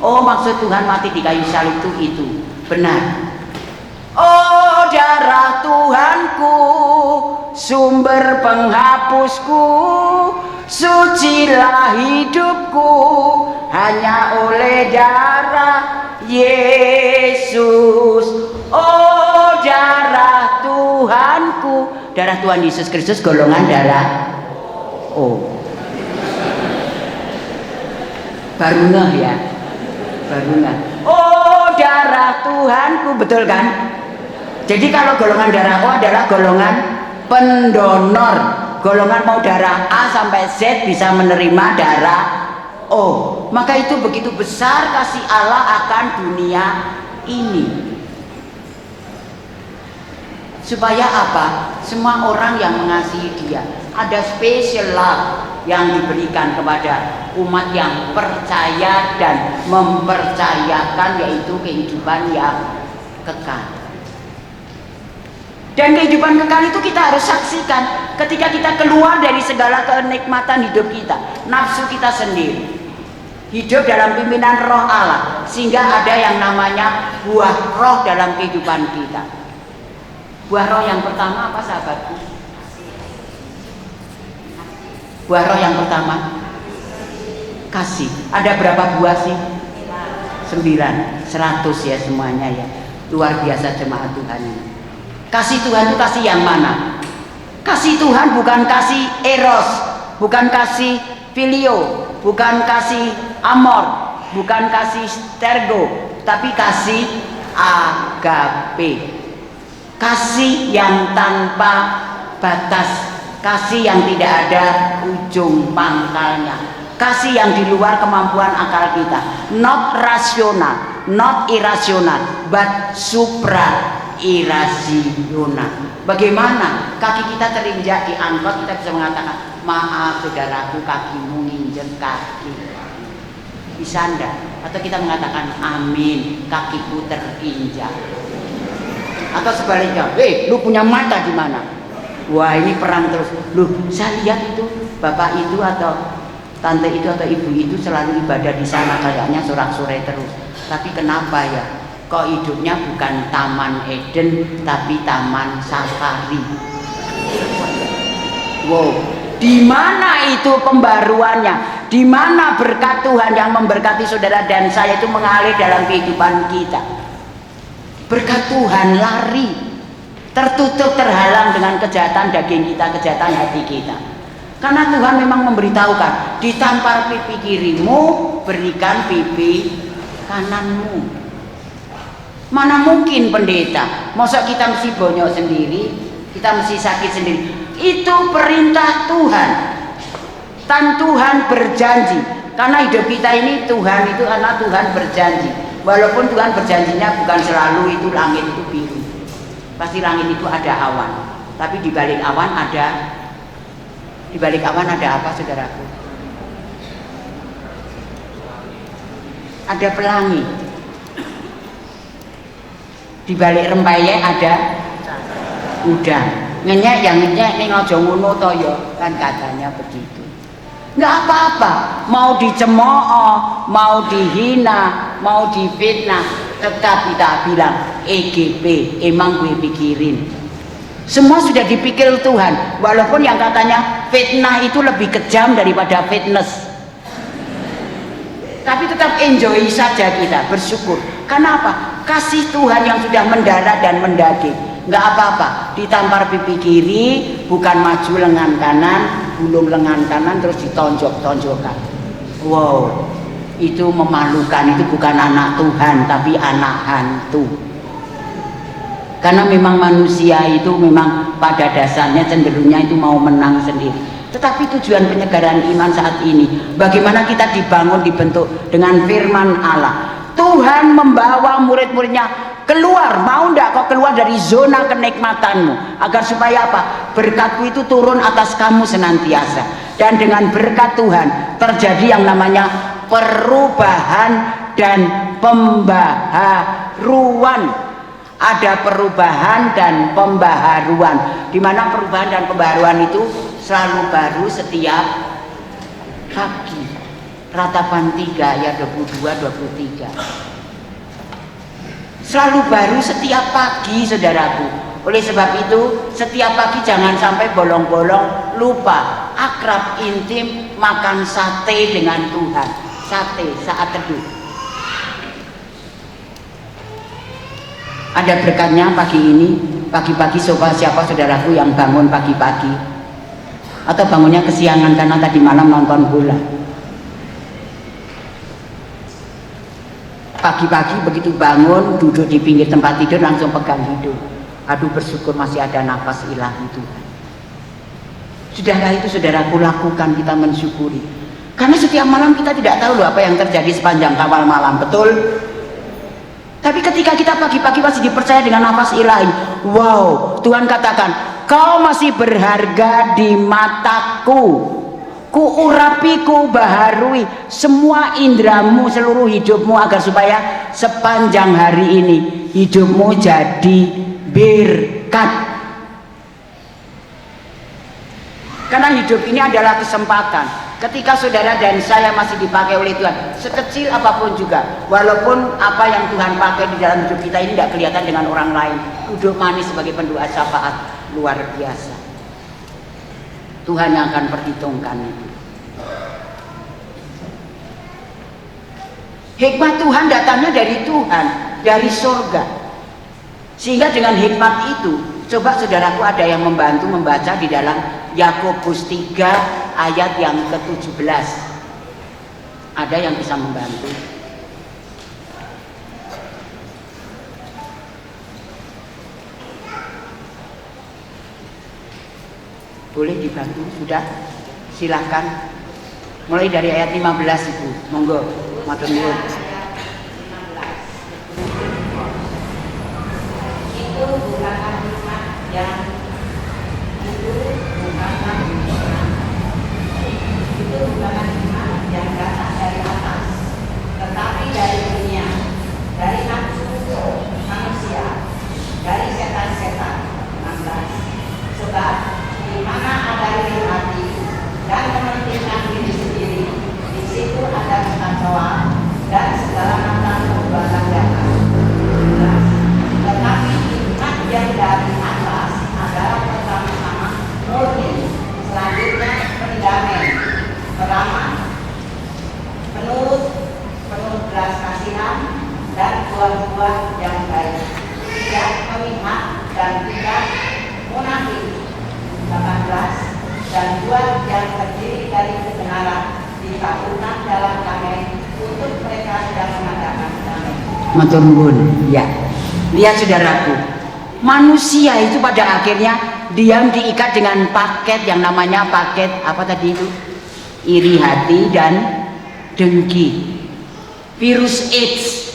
Oh, maksud Tuhan mati di kayu salib itu benar. Oh, darah Tuhanku, sumber penghapusku, sucilah hidupku hanya oleh darah Yesus. Oh, darah Tuhanku, darah Tuhan Yesus Kristus golongan darah O. Baru ngeh ya, baru ngeh. Oh, darah Tuhanku, betul kan? Jadi kalau golongan darah O adalah golongan pendonor. Golongan mau darah A sampai Z bisa menerima darah O. Maka itu begitu besar kasih Allah akan dunia ini. Supaya apa? Semua orang yang mengasihi Dia. Ada special love yang diberikan kepada umat yang percaya dan mempercayakan, yaitu kehidupan yang kekal. Dan kehidupan kekal itu kita harus saksikan ketika kita keluar dari segala kenikmatan hidup kita, nafsu kita sendiri, hidup dalam pimpinan roh Allah, sehingga ada yang namanya buah roh dalam kehidupan kita. Buah roh yang pertama apa, sahabatku? Buah roh yang pertama kasih. Ada berapa buah sih? 9, 100 ya semuanya ya. Luar biasa jemaat Tuhan ini. Kasih Tuhan itu kasih yang mana? Kasih Tuhan bukan kasih eros, bukan kasih filio, bukan kasih amor, bukan kasih stergo, tapi kasih agape. Kasih yang tanpa batas, kasih yang tidak ada ujung pangkalnya, kasih yang di luar kemampuan akal kita. Not rasional, not irasional, but supra irasional. Bagaimana kaki kita terinjak di angkot, kita bisa mengatakan, maaf saudaraku, kakimu nginjek kaki. Bisa enggak? Atau kita mengatakan, amin, kakiku terinjak. Atau sebaliknya, lu punya mata di mana? Wah, ini perang terus. Loh, saya lihat itu bapak itu atau tante itu atau ibu itu selalu ibadah di sana, kayaknya sorak-sorai terus. Tapi kenapa ya? Kok hidupnya bukan Taman Eden tapi Taman Safari? Wow, di mana itu pembaruannya? Di mana berkat Tuhan yang memberkati saudara dan saya itu mengalir dalam kehidupan kita? Berkat Tuhan lari, tertutup, terhalang dengan kejahatan daging kita, kejahatan hati kita. Karena Tuhan memang memberitahukan, ditampar pipi kirimu, berikan pipi kananmu. Mana mungkin pendeta, masa kita mesti bonyok sendiri, kita mesti sakit sendiri. Itu perintah Tuhan. Dan Tuhan berjanji, karena hidup kita ini Tuhan itu karena Tuhan berjanji. Walaupun Tuhan berjanjinya bukan selalu itu langit itu biru, pasti langit itu ada awan, tapi di balik awan ada apa, saudaraku? Ada pelangi. Di balik rempeyek ada udang. Ngenyek yang ngenyek ning aja ngono to ya, kan katanya begitu. Enggak apa-apa, mau dicemooh, mau dihina, mau difitnah, tetap kita bilang EGP, emang gue pikirin. Semua sudah dipikir Tuhan, walaupun yang katanya fitnah itu lebih kejam daripada fitness. Tapi tetap enjoy saja kita, bersyukur. Karena apa? Kasih Tuhan yang sudah mendarat dan mendaging. Nggak apa-apa, ditampar pipi kiri, bukan maju lengan kanan, gulung lengan kanan terus ditonjok-tonjokkan. Wow, itu memalukan. Itu bukan anak Tuhan, tapi anak hantu. Karena memang manusia itu memang pada dasarnya cenderungnya itu mau menang sendiri. Tetapi tujuan penyegaran iman saat ini, bagaimana kita dibangun, dibentuk dengan firman Allah. Tuhan membawa murid-muridnya keluar, mau ndak kau keluar dari zona kenikmatanmu, agar supaya apa? Berkatku itu turun atas kamu senantiasa. Dan dengan berkat Tuhan terjadi yang namanya perubahan dan pembaharuan. Ada perubahan dan pembaharuan, di mana perubahan dan pembaharuan itu selalu baru setiap pagi. Ratapan 3 ayat 22-23. Selalu baru setiap pagi, saudaraku. Oleh sebab itu, setiap pagi jangan sampai bolong-bolong lupa akrab intim makan sate dengan Tuhan. Sate saat teduh. Ada berkatnya pagi ini. Pagi-pagi siapa saudaraku yang bangun pagi-pagi atau bangunnya kesiangan karena tadi malam nonton bola. Pagi-pagi begitu bangun, duduk di pinggir tempat tidur langsung pegang hidung. Aduh, bersyukur masih ada nafas ilahi Tuhan. Sudahlah itu saudaraku, lakukan, kita mensyukuri. Karena setiap malam kita tidak tahu loh apa yang terjadi sepanjang kawal malam, betul? Tapi ketika kita pagi-pagi masih dipercaya dengan nafas ilahi, wow, Tuhan katakan, kau masih berharga di mataku. Ku urapi, ku baharui semua indramu, seluruh hidupmu, agar supaya sepanjang hari ini hidupmu jadi berkat. Karena hidup ini adalah kesempatan. Ketika saudara dan saya masih dipakai oleh Tuhan, sekecil apapun juga, walaupun apa yang Tuhan pakai di dalam hidup kita ini tidak kelihatan dengan orang lain, duduk manis sebagai pendoa syafaat luar biasa. Tuhan yang akan perhitungkan itu. Hikmat Tuhan datangnya dari Tuhan, dari surga. Sehingga dengan hikmat itu, coba saudaraku ada yang membantu membaca di dalam Yakobus 3 ayat yang ke-17. Ada yang bisa membantu? Boleh dibantu? Sudah? Silahkan. Mulai dari ayat 15 Ibu. Monggo. Matur nuwun. Itu bukan hikmat yang datang dari atas, tetapi dari dunia, dari nafsu manusia, dari setan-setan. 16. Sebab di mana ada iri hati dan mementingkan diri sendiri, di situ ada kekacauan dan segala macam perbuatan jahat. 17. Tetapi hikmat yang dari atas adalah pertama-tama murni, selanjutnya pendamai, peramah, penuh belas kasihan dan buah-buah yang baik, tidak memihak dan tidak munafik. 18. Dan buah yang terdiri dari kebenaran ditaburkan dalam damai untuk mereka yang mengadakan damai. Matur nuwun. Ya. Lihat saudaraku, manusia itu pada akhirnya dia diikat dengan paket yang namanya paket apa tadi itu? Iri hati dan dengki. Virus AIDS.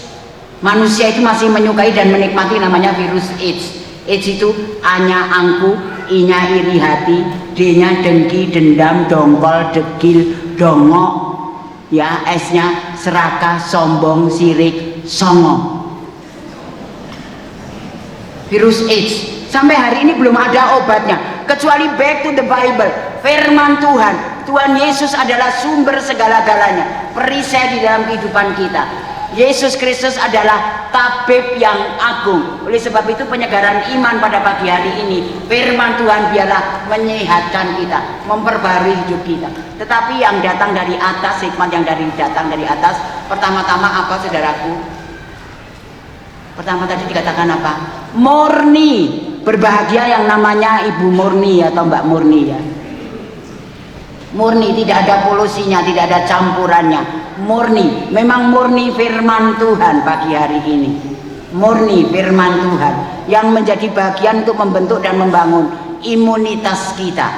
Manusia itu masih menyukai dan menikmati namanya virus AIDS. AIDS itu A-nya angku, I-nya iri hati, D-nya dengki, dendam, dongkol, degil, dongok, ya, S-nya serakah, sombong, sirik, songo. Virus AIDS sampai hari ini belum ada obatnya kecuali back to the Bible, firman Tuhan. Tuhan Yesus adalah sumber segala-galanya, perisai di dalam kehidupan kita. Yesus Kristus adalah tabib yang agung. Oleh sebab itu penyegaran iman pada pagi hari ini, firman Tuhan biarlah menyehatkan kita, memperbarui hidup kita. Tetapi yang datang dari atas, hikmat yang datang dari atas, pertama-tama apa saudaraku? Pertama tadi dikatakan apa? Murni. Berbahagia yang namanya Ibu Murni atau Mbak Murni ya. Murni, tidak ada polusinya, tidak ada campurannya. Murni, memang murni firman Tuhan pagi hari ini. Murni firman Tuhan yang menjadi bagian untuk membentuk dan membangun imunitas kita.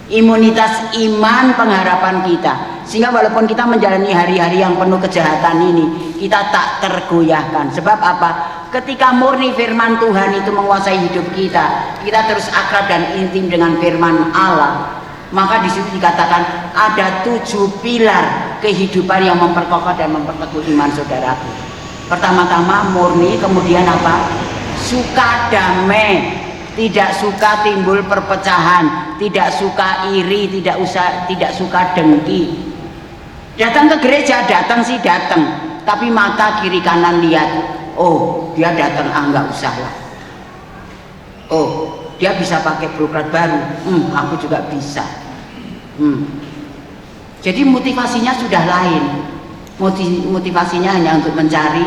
Imunitas iman pengharapan kita. Sehingga walaupun kita menjalani hari-hari yang penuh kejahatan ini, kita tak tergoyahkan. Sebab apa? Ketika murni firman Tuhan itu menguasai hidup kita, kita terus akrab dan intim dengan firman Allah. Maka di situ dikatakan ada 7 pilar kehidupan yang memperkokoh dan memperteguh iman saudaraku. Pertama-tama murni, kemudian apa? Suka damai, tidak suka timbul perpecahan, tidak suka iri, tidak suka dengki. Datang ke gereja, datang sih datang, tapi mata kiri kanan lihat, oh dia datang, nggak usah lah. Oh dia bisa pakai brokrat baru, aku juga bisa. Jadi motivasinya sudah lain. Motivasinya hanya untuk mencari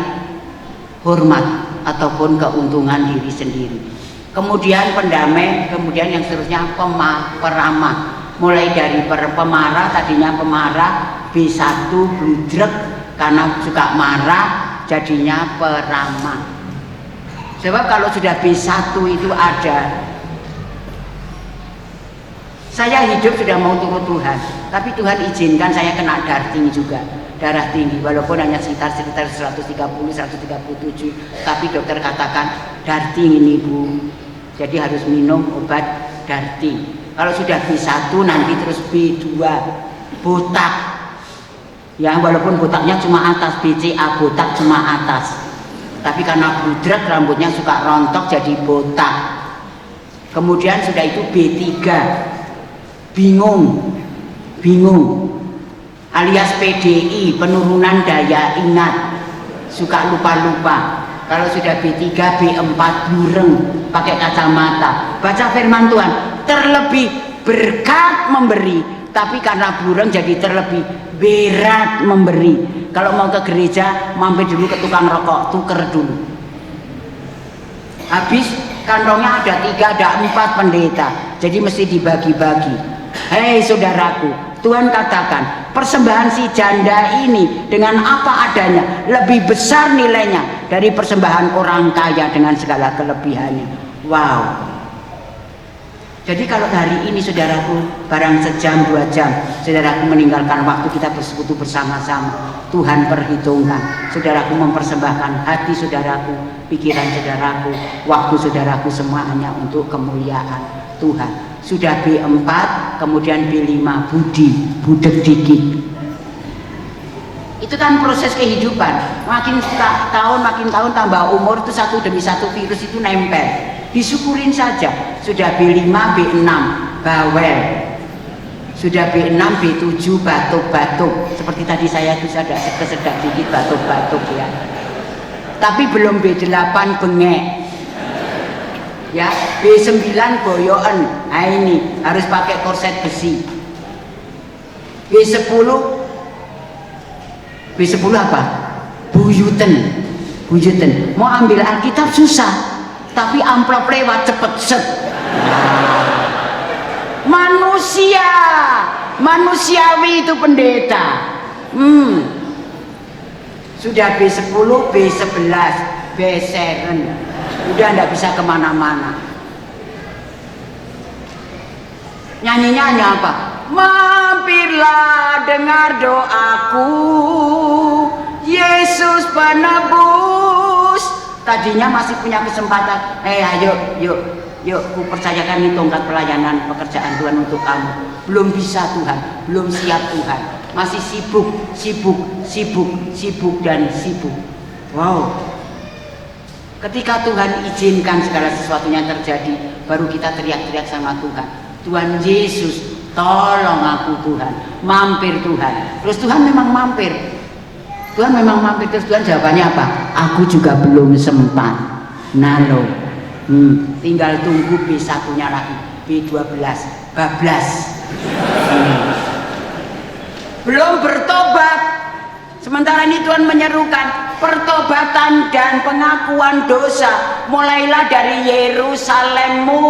hormat ataupun keuntungan diri sendiri. Kemudian pendamai, kemudian yang seterusnya peramah. Mulai dari pemarah, tadinya pemarah, B1 bludrek karena suka marah, jadinya peramah. Sebab kalau sudah B1 itu ada, saya hidup sudah mau turut Tuhan, tapi Tuhan izinkan saya kena darah tinggi, walaupun hanya sekitar 130, 137, tapi dokter katakan darah tinggi nih Bu, jadi harus minum obat darah tinggi. Kalau sudah B1 nanti terus B2 botak, ya walaupun botaknya cuma atas, BCA botak cuma atas, tapi karena budrek rambutnya suka rontok jadi botak. Kemudian sudah itu B3 bingung alias PDI, penurunan daya ingat, suka lupa-lupa. Kalau sudah B3 B4 bureng, pakai kacamata, baca firman Tuhan, terlebih berkat memberi, tapi karena bureng jadi terlebih berat memberi. Kalau mau ke gereja mampir dulu ke tukang rokok, tuker dulu, habis kantongnya ada 3 ada 4 pendeta, jadi mesti dibagi-bagi. Hei saudaraku, Tuhan katakan persembahan si janda ini dengan apa adanya lebih besar nilainya dari persembahan orang kaya dengan segala kelebihannya. Wow. Jadi kalau hari ini saudaraku, barang sejam 2 jam saudaraku meninggalkan waktu kita bersekutu bersama-sama, Tuhan perhitungkan. Saudaraku mempersembahkan hati saudaraku, pikiran saudaraku, waktu saudaraku, semua hanya untuk kemuliaan Tuhan. Sudah B4, kemudian B5 budi, budek dikit. Itu kan proses kehidupan. Makin tahun tambah umur, itu satu demi satu virus itu nempel. Disyukurin saja. Sudah B5, B6 bawel. Sudah B6, B7 batuk-batuk. Seperti tadi saya itu ada kesedak dikit batuk-batuk ya. Tapi belum B8 bengek. Ya, B9 boyoan. Nah ini harus pakai korset besi. B10 apa? Buyuten. Mau ambil Alkitab susah, tapi amplop lewat cepet set. Manusiawi itu pendeta. Sudah B10, B11, B7, udah nggak bisa kemana-mana. Nyanyinya hanya apa? Mampirlah dengar doaku, Yesus penebus. Tadinya masih punya kesempatan, yuk, ku percayakan ini tongkat pelayanan pekerjaan Tuhan untuk kamu. Belum bisa Tuhan, belum siap Tuhan, masih sibuk dan sibuk. Wow. Ketika Tuhan izinkan segala sesuatunya terjadi, baru kita teriak-teriak sama Tuhan. Tuhan Yesus, tolong aku Tuhan, mampir Tuhan. Terus Tuhan memang mampir. Terus Tuhan jawabannya apa? Aku juga belum sempat. Nalo. Tinggal tunggu B1-nya lagi, B12, bablas. Belum bertobat. Sementara ini Tuhan menyerukan pertobatan dan pengakuan dosa. Mulailah dari Yerusalemmu.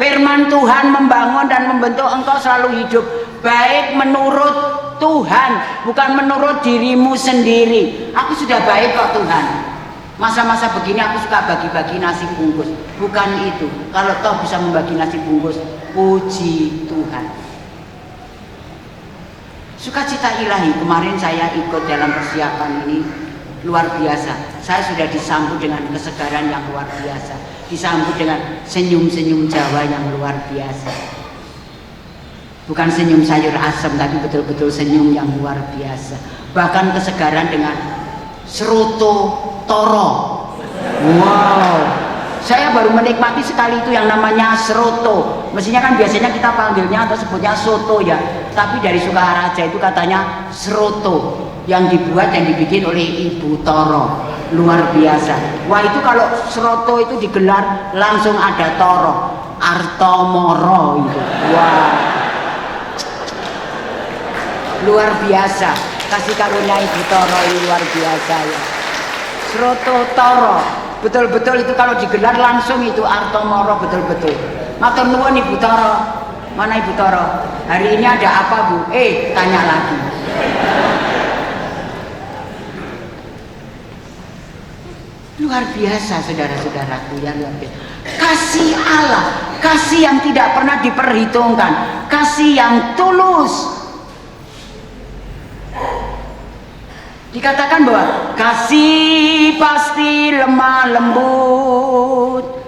Firman Tuhan membangun dan membentuk engkau selalu hidup baik menurut Tuhan, bukan menurut dirimu sendiri. Aku sudah baik kok Tuhan. Masa-masa begini aku suka bagi-bagi nasi bungkus. Bukan itu. Kalau toh bisa membagi nasi bungkus, puji Tuhan. Sukacita ilahi. Kemarin saya ikut dalam persiapan ini luar biasa. Saya sudah disambut dengan kesegaran yang luar biasa, disambut dengan senyum-senyum Jawa yang luar biasa. Bukan senyum sayur asem, tapi betul-betul senyum yang luar biasa. Bahkan kesegaran dengan seroto toro. Wow, Saya baru menikmati sekali itu yang namanya seroto. Mestinya kan biasanya kita panggilnya atau sebutnya soto ya. Tapi dari Sukaraja itu katanya seroto yang dibuat yang dibikin oleh Ibu Toro. Luar biasa. Wah, itu kalau seroto itu digelar langsung ada Toro, Artomoro itu. Wah. Luar biasa. Kasih karunia Ibu Toro ini luar biasa ya. Seroto Toro. Betul-betul itu kalau digelar langsung itu Artomoro betul-betul. Matur nuwun Ibu Toro. Mana Ibu Toro? Hari ini ada apa Bu? Tanya lagi. Luar biasa saudara-saudaraku yang luar biasa. Kasih Allah, kasih yang tidak pernah diperhitungkan, kasih yang tulus. Dikatakan bahwa kasih pasti lemah lembut,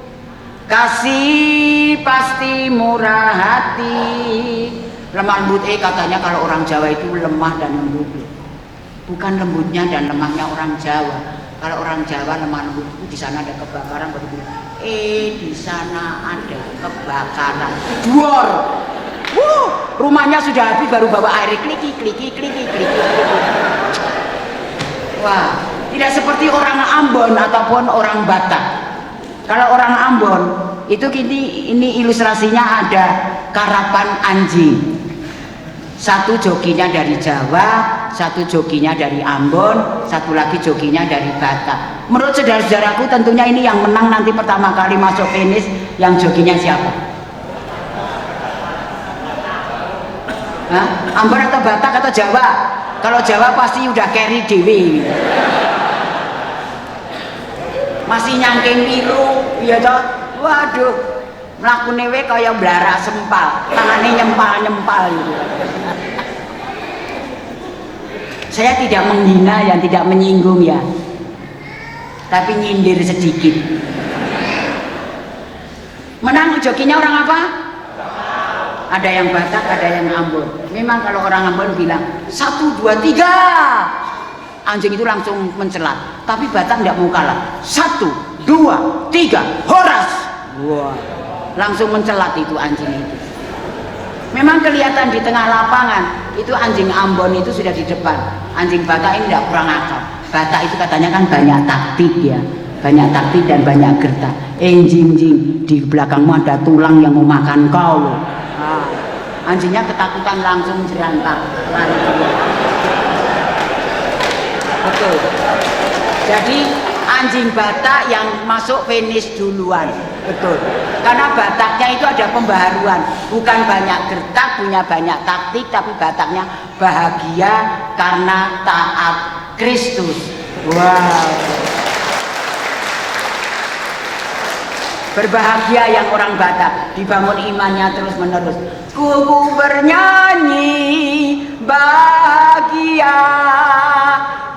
kasih pasti murah hati. Lemah lembut katanya kalau orang Jawa itu lemah dan lembut. Bukan lembutnya dan lemahnya orang Jawa. Kalau orang Jawa lemah lembut itu di sana ada kebakaran baru bilang, di sana ada kebakaran. Duor. Rumahnya sudah habis baru bawa air kliki kliki kliki kliki. Wah, tidak seperti orang Ambon ataupun orang Batak. Kalau orang Ambon itu ini ilustrasinya ada karapan anjing. Satu joginya dari Jawa, satu joginya dari Ambon, satu lagi joginya dari Batak. Menurut saudara-saudaraku tentunya ini yang menang nanti pertama kali masuk finish yang joginya siapa? Hah? Ambon atau Batak atau Jawa? Kalau Jawa pasti udah carry dewi. Masih nyangking biru, ya toh. Waduh, mlakune we kaya blarak sempal, tangannya nyempal-nyempal gitu. Saya tidak menghina yang tidak menyinggung ya. Tapi nyindir sedikit. Menang jokinya orang apa? Ada yang Batak, ada yang Ambon. Memang kalau orang Ambon bilang 1, 2, 3 anjing itu langsung mencelat. Tapi Batak tidak mau kalah. 1, 2, 3 horas. Wah, langsung mencelat itu anjing itu. Memang kelihatan di tengah lapangan itu anjing Ambon itu sudah di depan. Anjing Batak ini tidak kurang akal. Batak itu katanya kan banyak taktik ya. Banyak taktik dan banyak gertak. Jing di belakangmu ada tulang yang mau makan kau loh. Anjingnya ketakutan langsung jerantak lari. Betul. Jadi anjing Batak yang masuk finish duluan. Betul. Karena Bataknya itu ada pembaharuan, bukan banyak gertak, punya banyak taktik, tapi Bataknya bahagia karena taat Kristus. Wow. Berbahagia yang orang Batak, dibangun imannya terus menerus. Ku bernyanyi bahagia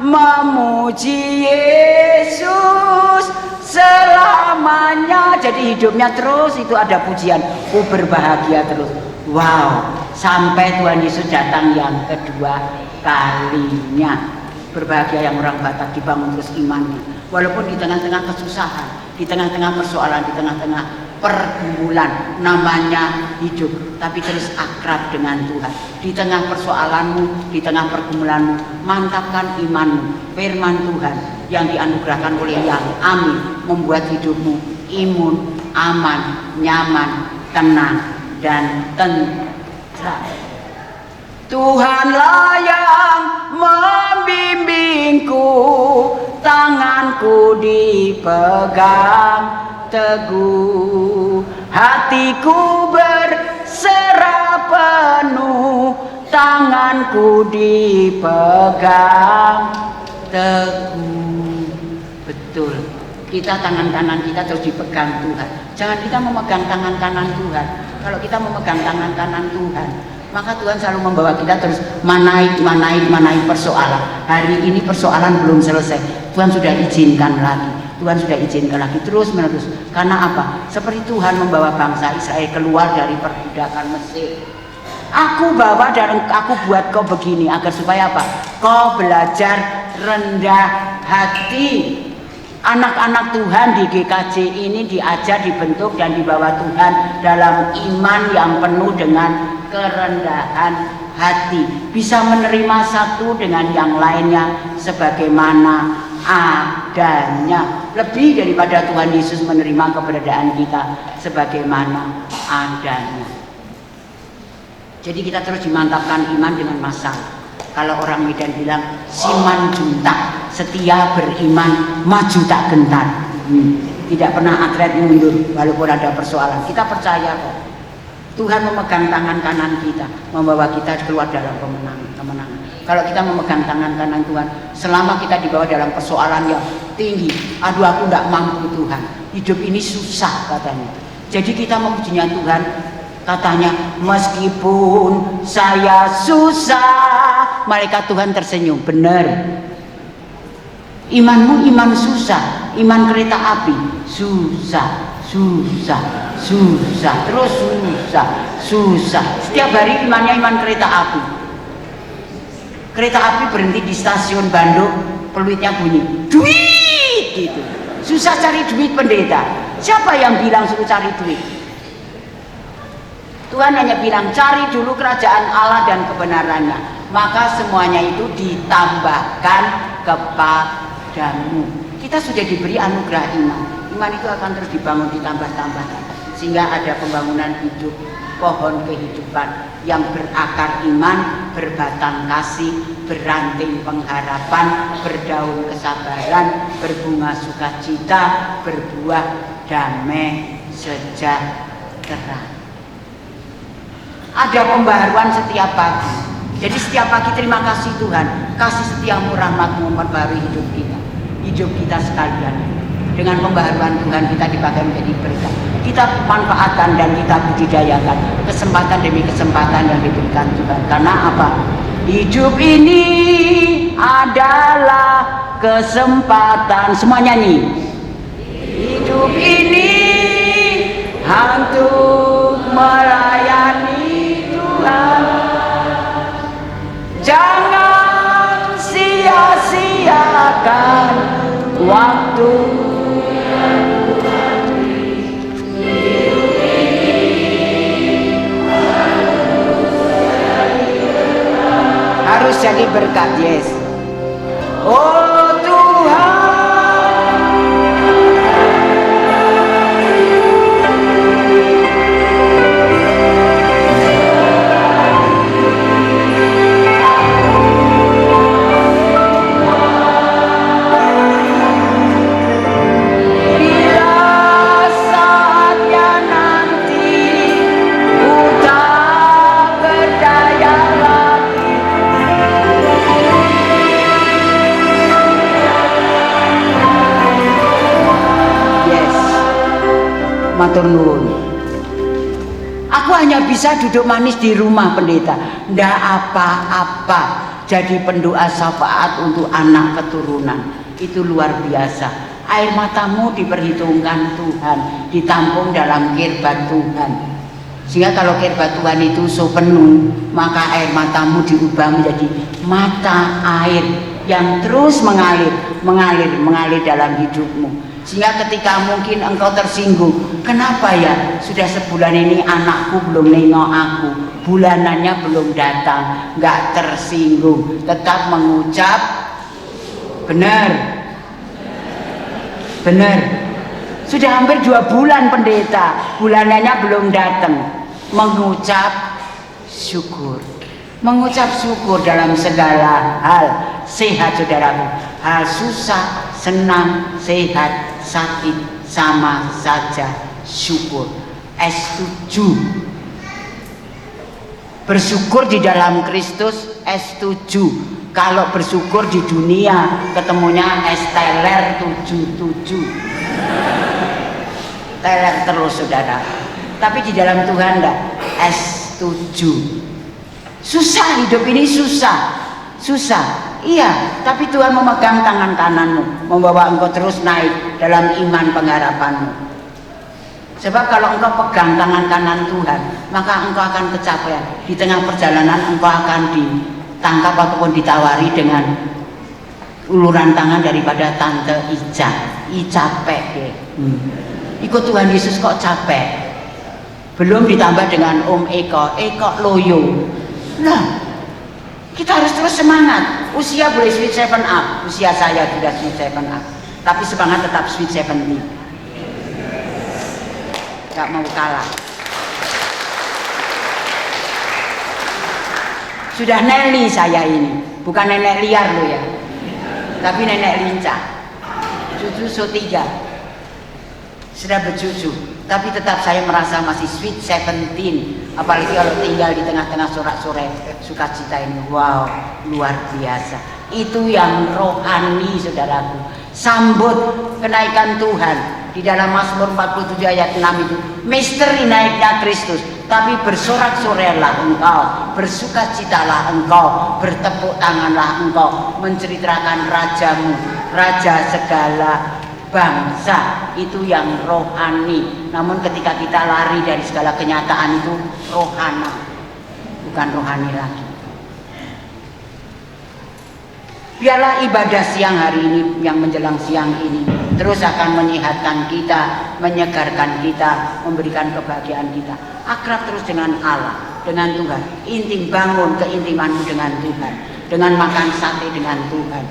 memuji Yesus selamanya. Jadi hidupnya terus itu ada pujian. Ku berbahagia terus. Wow, sampai Tuhan Yesus datang yang kedua kalinya. Berbahagia yang orang Batak dibangun terus imannya. Walaupun di tengah-tengah kesusahan, di tengah-tengah persoalan, di tengah-tengah pergumulan, namanya hidup, tapi terus akrab dengan Tuhan. Di tengah persoalanmu, di tengah pergumulanmu, mantapkan imanmu. Firman Tuhan yang dianugerahkan oleh Yang Amin membuat hidupmu imun, aman, nyaman, tenang, dan tentram. Tuhanlah yang membimbingku, tanganku dipegang teguh, hatiku berserah penuh, tanganku dipegang teguh. Betul, kita tangan kanan kita terus dipegang Tuhan. Jangan kita memegang tangan kanan Tuhan. Kalau kita memegang tangan kanan Tuhan, maka Tuhan selalu membawa kita terus menaik persoalan. Hari ini persoalan belum selesai, Tuhan sudah izinkan lagi, Tuhan sudah izinkan lagi, terus menerus. Karena apa? Seperti Tuhan membawa bangsa Israel keluar dari perbudakan Mesir. Aku bawa dan aku buat kau begini agar supaya apa? Kau belajar rendah hati. Anak-anak Tuhan di GKJ ini diajar, dibentuk dan dibawa Tuhan dalam iman yang penuh dengan kerendahan hati, bisa menerima satu dengan yang lainnya sebagaimana adanya, lebih daripada Tuhan Yesus menerima keberadaan kita sebagaimana adanya. Jadi kita terus dimantapkan iman dengan masalah. Kalau orang Medan bilang siman juntak, setia beriman maju tak gentar. Tidak pernah atlet mundur walaupun ada persoalan. Kita percaya kok Tuhan memegang tangan kanan kita, membawa kita keluar dalam kemenangan. Kalau kita memegang tangan kanan Tuhan, selama kita dibawa dalam persoalan yang tinggi, aduh aku tidak mampu Tuhan, hidup ini susah katanya. Jadi kita memujinya Tuhan, katanya meskipun saya susah, malaikat Tuhan tersenyum. Benar, imanmu iman susah, iman kereta api, susah, terus susah. Setiap hari imannya iman kereta api. Kereta api berhenti di stasiun Bandung, peluitnya bunyi, duit gitu. Susah cari duit pendeta. Siapa yang bilang suruh cari duit? Tuhan hanya bilang cari dulu kerajaan Allah dan kebenarannya, maka semuanya itu ditambahkan kepadamu. Kita sudah diberi anugerah iman. Iman itu akan terus dibangun, ditambah-tambahkan, sehingga ada pembangunan hidup, pohon kehidupan yang berakar iman, berbatang kasih, beranting pengharapan, berdaun kesabaran, berbunga sukacita, berbuah damai sejahtera. Ada pembaharuan setiap pagi. Jadi setiap pagi terima kasih Tuhan, kasih setiamu rahmatmu memperbarui hidup kita sekalian. Dengan pembaharuan Tuhan kita dipakai menjadi berkat. Kita manfaatkan dan kita budidayakan kesempatan demi kesempatan yang diberikan Tuhan. Karena apa? Hidup ini adalah kesempatan. Semua nyanyi. Hidup ini untuk melayani Tuhan. Jangan sia-siakan waktu. Harus jadi berkat, yes. Oh Tuhan, matur nuwun. Aku hanya bisa duduk manis di rumah pendeta, ndak apa-apa. Jadi pendoa syafaat untuk anak keturunan, itu luar biasa. Air matamu diperhitungkan Tuhan, ditampung dalam kirbat Tuhan. Sehingga kalau kirbat Tuhan itu so penuh, maka air matamu diubah menjadi mata air yang terus mengalir dalam hidupmu. Sehingga ketika mungkin engkau tersinggung, kenapa ya sudah sebulan ini anakku belum nengok aku, bulanannya belum datang, nggak tersinggung, tetap mengucap benar. Sudah hampir 2 bulan pendeta, bulanannya belum datang, mengucap syukur dalam segala hal. Sehat saudaraku, hal susah, senang, sehat, sakit, sama saja syukur. S7 bersyukur di dalam Kristus, S7. Kalau bersyukur di dunia ketemunya S teler 77. Teler terus saudara. Tapi di dalam Tuhan enggak, S7. Susah, hidup ini susah. Iya, tapi Tuhan memegang tangan kananmu, membawa engkau terus naik dalam iman pengharapanmu. Sebab kalau engkau pegang tangan kanan Tuhan, maka engkau akan kecapean. Di tengah perjalanan engkau akan ditangkap ataupun ditawari dengan uluran tangan daripada Tante Ica. capek deh. Ikut Tuhan Yesus kok capek. Belum ditambah dengan Om Eko loyo. Nah, kita harus terus semangat. Usia boleh sweet 7 up. Usia saya sudah sweet 7 up. Tapi semangat tetap sweet 70. Gak mau kalah. Sudah Nelly saya ini. Bukan nenek liar loh ya. Tapi nenek lincah. Cucu so 3. Sudah bercucu. Tapi tetap saya merasa masih sweet 17. Apalagi kalau tinggal di tengah-tengah sorak-sorai sukacita ini. Wow, luar biasa. Itu yang rohani, saudaraku. Sambut kenaikan Tuhan. Di dalam Mazmur 47 ayat 6 itu, misteri naiknya Kristus, tapi bersorak-sorailah engkau, bersukacitalah engkau, bertepuk tanganlah engkau, menceritakan rajamu, raja segala bangsa. Itu yang rohani. Namun ketika kita lari dari segala kenyataan itu rohana, bukan rohani lagi. Biarlah ibadah siang hari ini, yang menjelang siang ini, terus akan menyehatkan kita, menyegarkan kita, memberikan kebahagiaan kita. Akrab terus dengan Allah, dengan Tuhan. Bangun keintimanmu dengan Tuhan, dengan makan sate dengan Tuhan.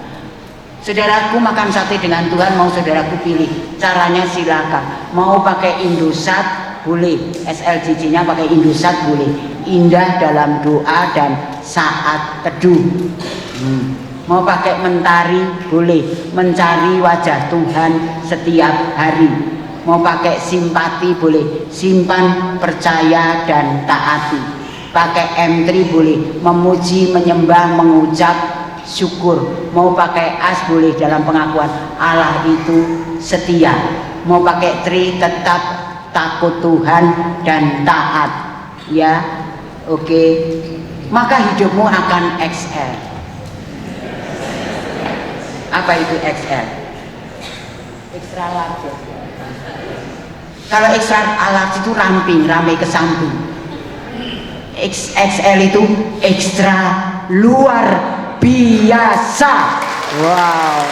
Saudaraku makan sate dengan Tuhan, mau saudaraku pilih. Caranya silakan. Mau pakai Indosat boleh, SLGG-nya pakai Indosat boleh. Indah dalam doa dan saat teduh. Mau pakai mentari boleh, mencari wajah Tuhan setiap hari. Mau pakai simpati boleh, simpan, percaya dan taati. Pakai M3 boleh, memuji, menyembah, mengucap syukur. Mau pakai as boleh, dalam pengakuan Allah itu setia. Mau pakai tri, tetap takut Tuhan dan taat. Ya, oke. Maka hidupmu akan XL. Apa itu XL? Extra large. Kalau extra large itu ramping, ramai ke samping. XL itu ekstra luar biasa. Wow.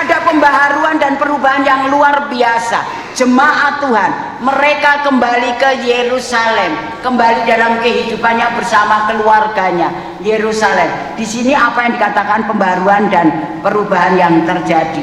Ada pembaharuan dan perubahan yang luar biasa. Jemaat Tuhan, mereka kembali ke Yerusalem, kembali dalam kehidupannya bersama keluarganya. Yerusalem. Di sini apa yang dikatakan pembaharuan dan perubahan yang terjadi.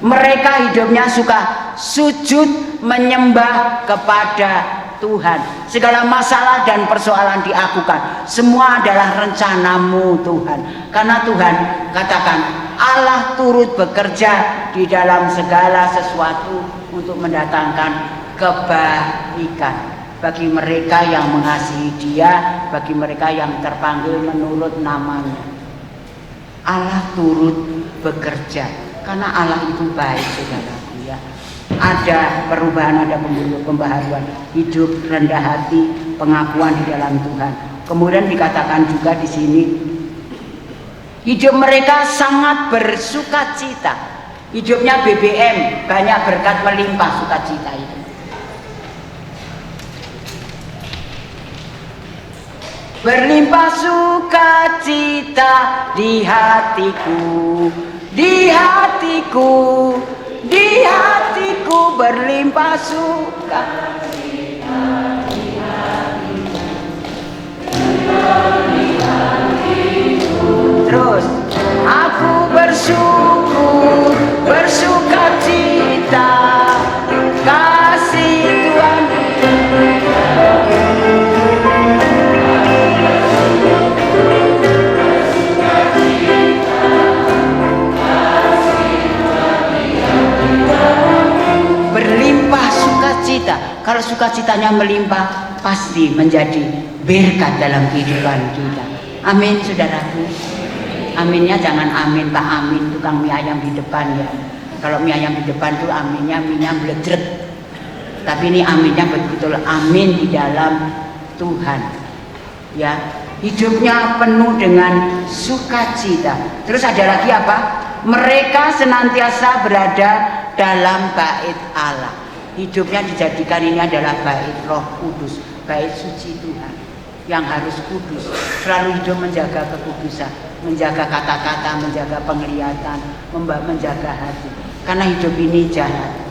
Mereka hidupnya suka sujud menyembah kepada Tuhan. Segala masalah dan persoalan diakukan. Semua adalah rencanamu Tuhan. Karena Tuhan katakan Allah turut bekerja di dalam segala sesuatu untuk mendatangkan kebaikan bagi mereka yang mengasihi Dia, bagi mereka yang terpanggil menurut namanya. Allah turut bekerja karena Allah itu baik, saudaraku ya. Ada perubahan, ada pembaharuan, hidup rendah hati, pengakuan di dalam Tuhan. Kemudian dikatakan juga di sini hidup mereka sangat bersukacita. Hidupnya BBM, banyak berkat melimpah, sukacita itu. Berlimpah sukacita di hatiku, di hatiku, di hatiku berlimpah sukacita di hatiku. Terus aku bersyukur, bersukacita, kasih Tuhan. Berlimpah sukacita. Kalau sukacitanya melimpah, pasti menjadi berkat dalam kehidupan kita. Amin, saudaraku. Aminnya jangan amin Pak Amin tukang mie ayam di depan ya. Kalau mie ayam di depan tuh aminnya minyak bledrek. Tapi ini aminnya betul-betul amin di dalam Tuhan. Ya, hidupnya penuh dengan sukacita. Terus ada lagi apa? Mereka senantiasa berada dalam bait Allah. Hidupnya dijadikan ini adalah bait Roh Kudus, bait suci Tuhan yang harus kudus, selalu hidup menjaga kekudusan. menjaga kata-kata, menjaga penglihatan, menjaga hati. Karena hidup ini jahat.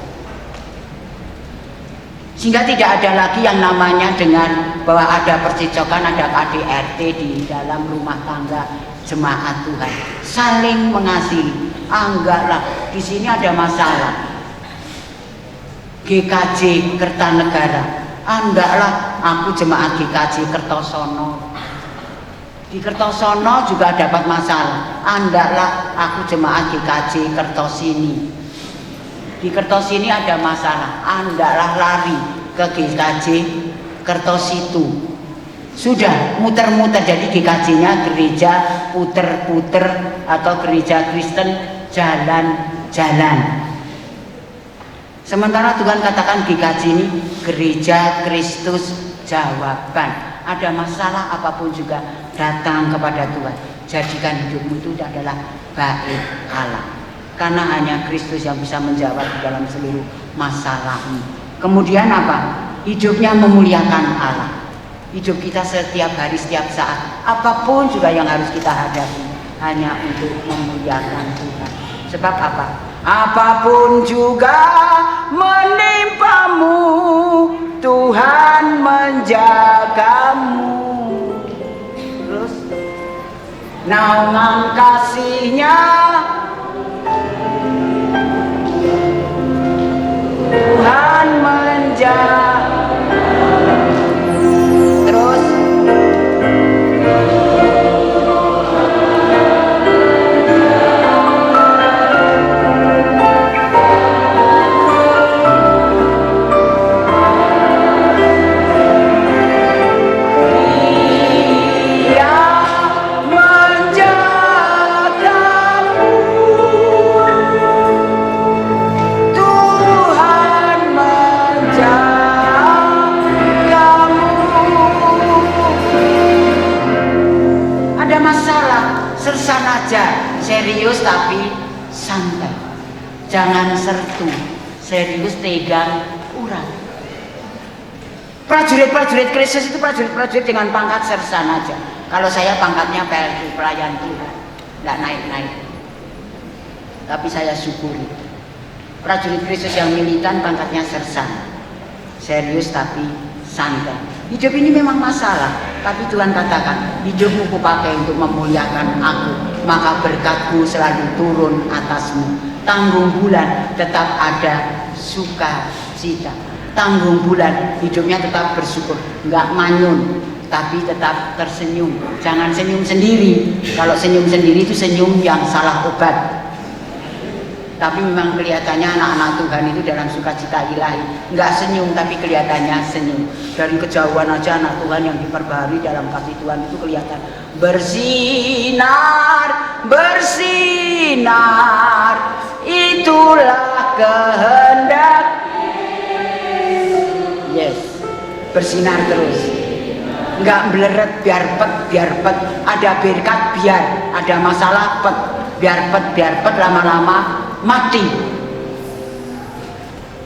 Sehingga tidak ada lagi yang namanya dengan bahwa ada percicokan, ada KDRT di dalam rumah tangga jemaat Tuhan. Saling mengasihi. Enggak lah, di sini ada masalah. GKJ Kertanegara. Enggak lah, aku jemaat GKJ Kertosono. Di Kertosono juga dapat masalah. Enggak lah, aku jemaat GKJ Kertosini. Di Kertosini ada masalah, andaklah lari ke GKJ Kertositu. Sudah muter-muter, jadi GKJ-nya gereja puter-puter atau gereja Kristen jalan-jalan. Sementara Tuhan katakan GKJ ini gereja Kristus jawaban. Ada masalah apapun juga datang kepada Tuhan. Jadikan hidupmu itu adalah bait Allah. Karena hanya Kristus yang bisa menjawab di dalam seluruh masalahmu. Kemudian apa? Hidupnya memuliakan Allah. Hidup kita setiap hari, setiap saat, apapun juga yang harus kita hadapi, hanya untuk memuliakan Tuhan. Sebab apa? Apapun juga menimpamu, Tuhan menjagamu. Terus naungan kasih-Nya Tuhan menjaga. Terus serius tapi santai, jangan sertu, serius tegang kurang. Prajurit-prajurit Kristus itu prajurit-prajurit dengan pangkat sersan aja. Kalau saya pangkatnya PLT, pelayan Tuhan, nggak naik-naik. Tapi saya syukuri prajurit Kristus yang militan pangkatnya sersan, serius tapi santai. Hidup ini memang masalah, tapi Tuhan katakan, hidupmu kupakai untuk memuliakan Aku, maka berkat-Ku selalu turun atasmu. Tanggung bulan tetap ada sukacita. Tanggung bulan hidupnya tetap bersyukur, nggak manyun, tapi tetap tersenyum. Jangan senyum sendiri. Kalau senyum sendiri itu senyum yang salah obat. Tapi memang kelihatannya anak-anak Tuhan itu dalam sukacita ilahi, nggak senyum tapi kelihatannya senyum. Dari kejauhan aja anak Tuhan yang diperbaharui dalam kasih Tuhan itu kelihatan bersinar, bersinar, itulah kehendak. Yes, bersinar terus, nggak meleret, biar pet, ada berkat biar, ada masalah pet, biar pet, lama-lama mati.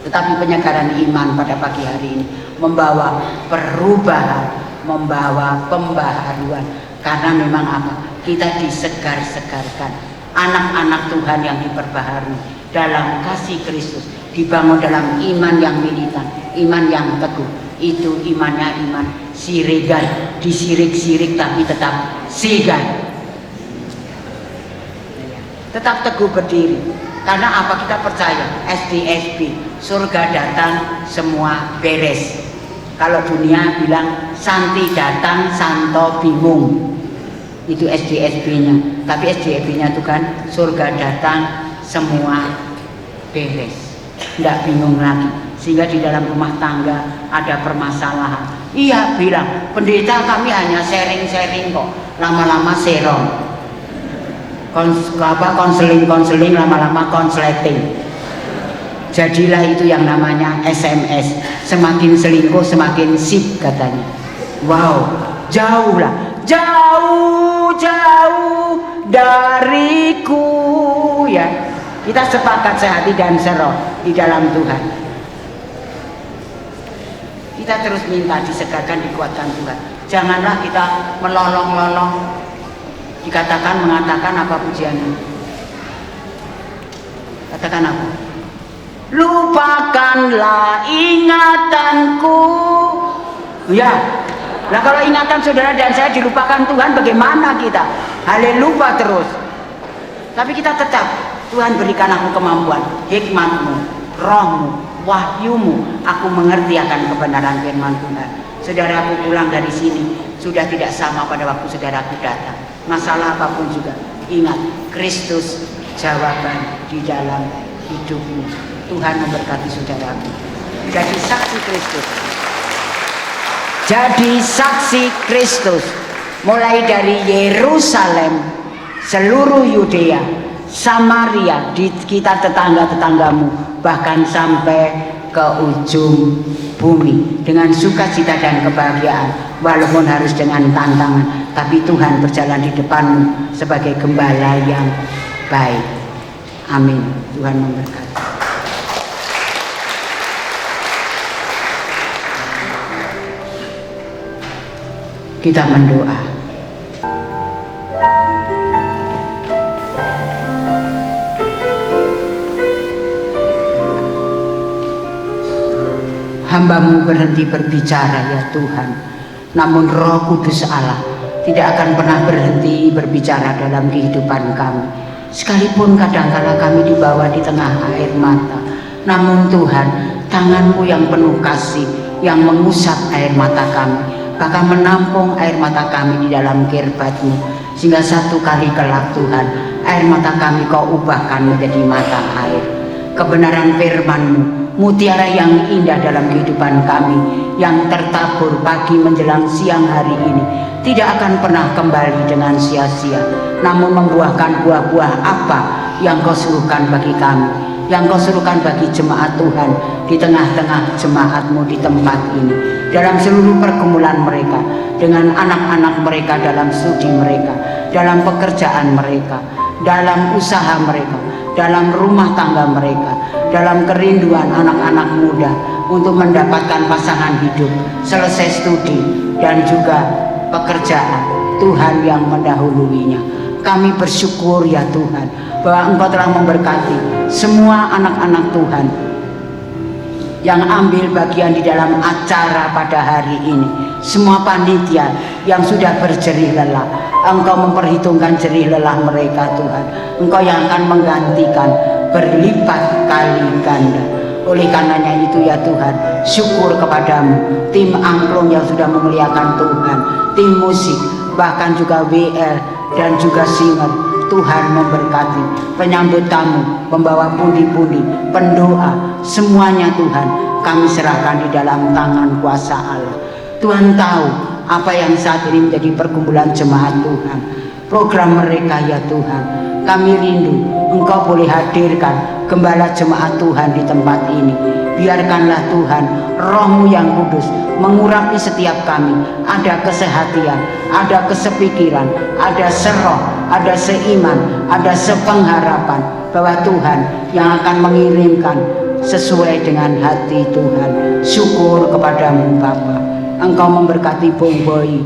Tetapi penyegaran iman pada pagi hari ini membawa perubahan, membawa pembaharuan. Karena memang apa? Kita disegar-segarkan. Anak-anak Tuhan yang diperbaharui dalam kasih Kristus, dibangun dalam iman yang militan, iman yang teguh. Itu imannya iman siregan, disirik-sirik tapi tetap sigan. Tetap teguh berdiri. Karena apa? Kita percaya SDSB, surga datang semua beres. Kalau dunia bilang santi datang santo bingung, itu SDSB-nya. Tapi SDSB-nya itu kan surga datang semua beres, tidak bingung lagi. Sehingga di dalam rumah tangga ada permasalahan, iya bilang pendeta kami hanya sharing-sharing kok, lama-lama serong. Konseling lama-lama konsleting. Jadilah itu yang namanya SMS. Semakin selingkuh semakin sip katanya. Wow, jauh lah, jauh dariku ya. Kita sepakat sehati dan seroh di dalam Tuhan. Kita terus minta disegarkan, dikuatkan Tuhan. Janganlah kita melolong-lolong mengatakan apa pujiannya? Katakan apa? Lupakanlah ingatanku. Ya, nah kalau ingatan saudara dan saya dilupakan Tuhan, bagaimana kita? Haleluya terus. Tapi kita tetap, Tuhan berikan aku kemampuan, hikmat-Mu, roh-Mu, wahyumu, aku mengerti akan kebenaran firman Tuhan. Saudaraku pulang dari sini sudah tidak sama pada waktu saudaraku datang. Masalah apapun juga, ingat Kristus jawaban di dalam hidupmu. Tuhan memberkati saudaraku. Jadi saksi Kristus. Jadi saksi Kristus. Mulai dari Yerusalem, seluruh Yudea, Samaria, di kita tetangga-tetanggamu, bahkan sampai ke ujung bumi, dengan sukacita dan kebahagiaan, walaupun harus dengan tantangan, tapi Tuhan berjalan di depanmu sebagai gembala yang baik. Amin. Tuhan memberkati. Kita mendoa. Hamba-Mu berhenti berbicara ya Tuhan, namun Roh Kudus Allah tidak akan pernah berhenti berbicara dalam kehidupan kami. Sekalipun kadangkala kami dibawa di tengah air mata, namun Tuhan, tangan-Mu yang penuh kasih yang mengusap air mata kami, bahkan menampung air mata kami di dalam kirbat-Mu, sehingga satu kali kelak Tuhan, air mata kami Kau ubahkan menjadi mata air. Kebenaran firman-Mu, mutiara yang indah dalam kehidupan kami, yang tertabur pagi menjelang siang hari ini, tidak akan pernah kembali dengan sia-sia, namun membuahkan buah-buah apa yang Kau suruhkan bagi kami, yang Kau suruhkan bagi jemaat Tuhan, di tengah-tengah jemaat-Mu di tempat ini, dalam seluruh pergumulan mereka, dengan anak-anak mereka, dalam studi mereka, dalam pekerjaan mereka, dalam usaha mereka, dalam rumah tangga mereka, dalam kerinduan anak-anak muda untuk mendapatkan pasangan hidup, selesai studi dan juga pekerjaan, Tuhan yang mendahuluinya. Kami bersyukur ya Tuhan, bahwa Engkau telah memberkati semua anak-anak Tuhan yang ambil bagian di dalam acara pada hari ini, semua panitia yang sudah berjerih lelah. Engkau memperhitungkan jerih lelah mereka Tuhan. Engkau yang akan menggantikan berlipat kali ganda. Oleh karenanya itu ya Tuhan, syukur kepadamu, tim angklung yang sudah memuliakan Tuhan, tim musik, bahkan juga WL dan juga singer, Tuhan memberkati. Penyambut tamu, pembawa pundi-pundi, pendoa, semuanya Tuhan kami serahkan di dalam tangan kuasa Allah. Tuhan tahu apa yang saat ini menjadi pergumulan jemaat Tuhan, program mereka ya Tuhan. Kami rindu Engkau boleh hadirkan gembala jemaat Tuhan di tempat ini. Biarkanlah Tuhan Roh-Mu yang kudus mengurapi setiap kami. Ada kesehatian, ada kesepikiran, ada seroh, ada seiman, ada sepengharapan bahwa Tuhan yang akan mengirimkan sesuai dengan hati Tuhan. Syukur kepadamu Bapa. Engkau memberkati Bung Boy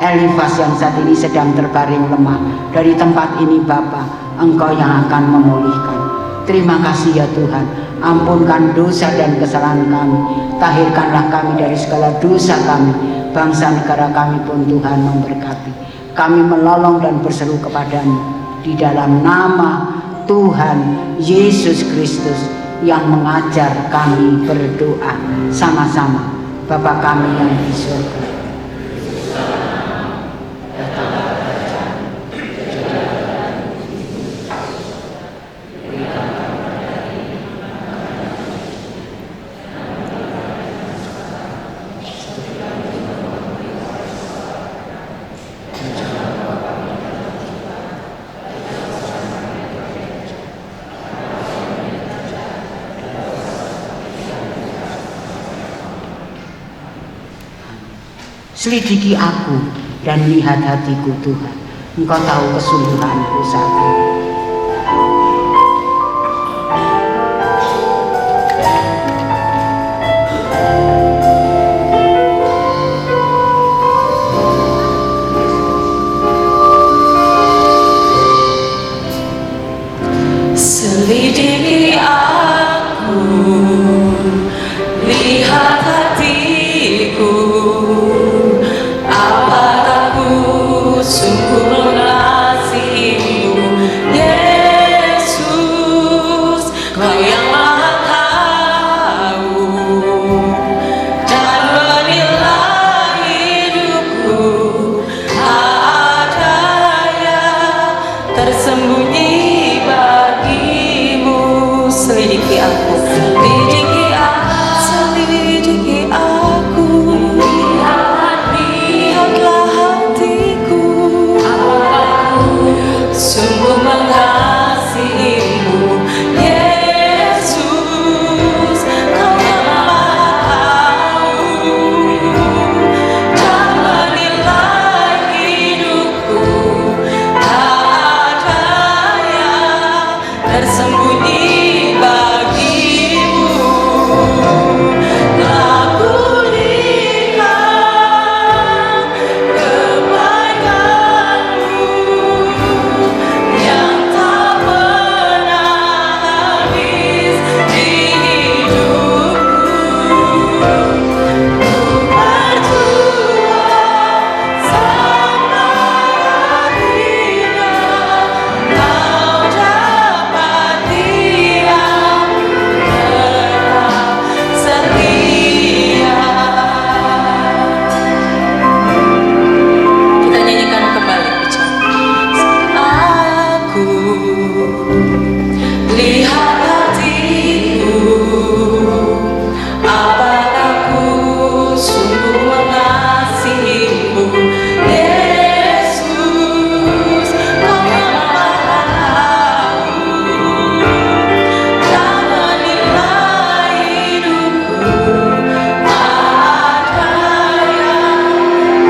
Elifas yang saat ini sedang terbaring lemah. Dari tempat ini Bapa, Engkau yang akan memulihkan. Terima kasih ya Tuhan. Ampunkan dosa dan kesalahan kami. Tahirkanlah kami dari segala dosa kami. Bangsa negara kami pun Tuhan memberkati. Kami melolong dan berseru kepadamu di dalam nama Tuhan Yesus Kristus yang mengajar kami berdoa sama-sama. Bapa kami yang di surga, selidiki aku dan lihat hatiku Tuhan. Engkau tahu kesungguhanku saat ini. sungguh mengasihimu, Yesus. Kau yang Maha tahu dan menilai hidupku, tak ada yang tersembunyi bagimu. Selidiki aku, selidiki aku, lihatlah hatiku, sungguh mengasihimu, Yesus. Kau yang Maha tahu dan menilai hidupku, tak ada yang tersembunyi bagimu. Aku lihat kebaikanmu yang tak pernah habis di hidupku. Berjuang sampai akhirnya, kau dapat diam, tetap setia. Kita nyanyikan kembali aku lihat hatiku, apakah ku sungguh mengasihimu, Yesus. Kau yang Maha tahu dan menilai hidupku, tak ada yang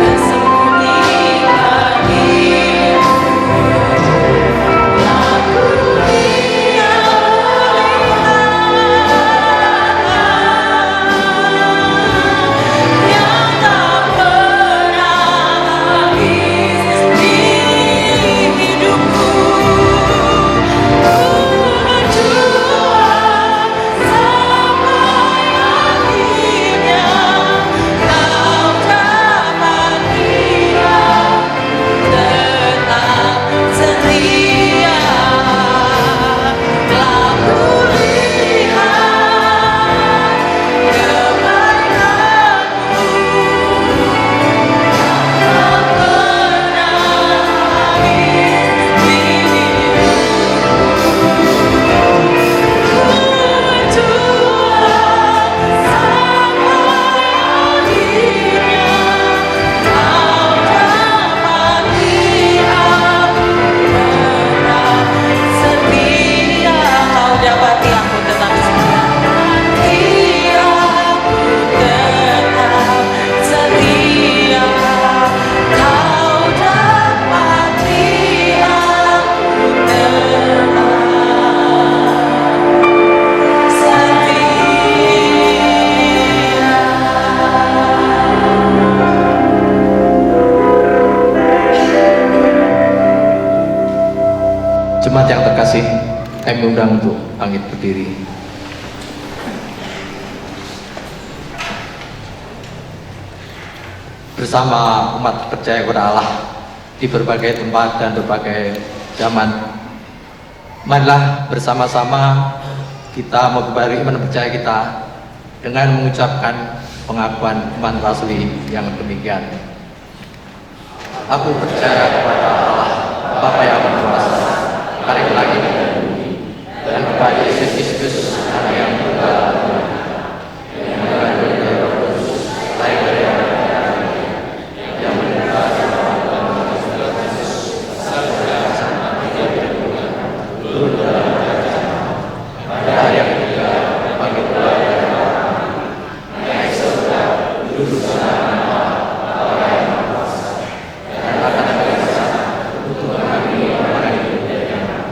tersembunyi bagimu. Aku yang tak pernah habis di hidupku. Berjuang sampai akhirnya, kau dapat diam, tetap setia. Aku lihat kebaikanmu, tak pernah habis di hidupku. Berjuang sampai akhirnya, kau dapat diam, tetap setia. Kau dapati aku tetap setia, aku tetap setia. Kau dapati aku tetap setia. Jemaat yang terkasih, kami undang untuk bangkit berdiri. Bersama umat percaya kepada Allah di berbagai tempat dan berbagai zaman, marilah bersama-sama kita mengubari iman percaya kita dengan mengucapkan pengakuan iman rasuli yang demikian. Aku percaya kepada Allah, Bapa yang berkuasa, Hari lagi dan kepada Yesus Kristus, Anak yang tunggal, yang mengandung dari Roh Kudus, lahir dari Maria, yang menderita sama Yesus, sampai mati dan turun dalam kerajaan, pada hari yang ketiga bangkit pula dari orang mati, naik ke surga, duduk bersama Allah yang Maha Kuasa, dan akan datang ke sana untuk mengambil orang yang hidup dan yang mati.